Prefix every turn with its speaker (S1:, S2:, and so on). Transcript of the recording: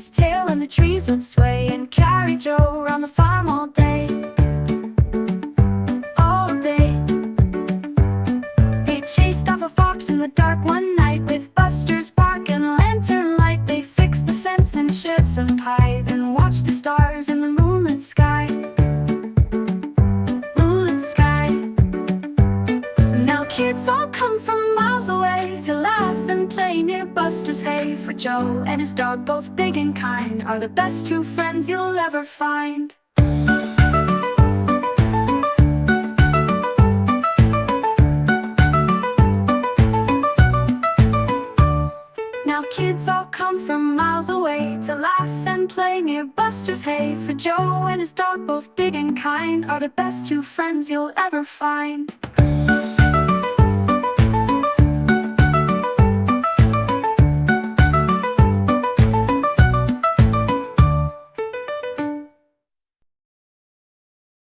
S1: his tail and the trees would sway and carry Joe around the farm all day. All day. They chased off a fox in the dark one night with Buster's bark and lantern light. They fixed the fence and shared some pie, then watched the stars in the moonlit sky. Moonlit sky. Now kids all come from miles away to laugh and play near Buster's hay. For Joe and his dog, both big and kind, are the best two friends you'll ever find. Now kids all come from miles away to laugh and play near Buster's hay. For Joe and his dog, both big and kind, are the best two friends you'll ever find.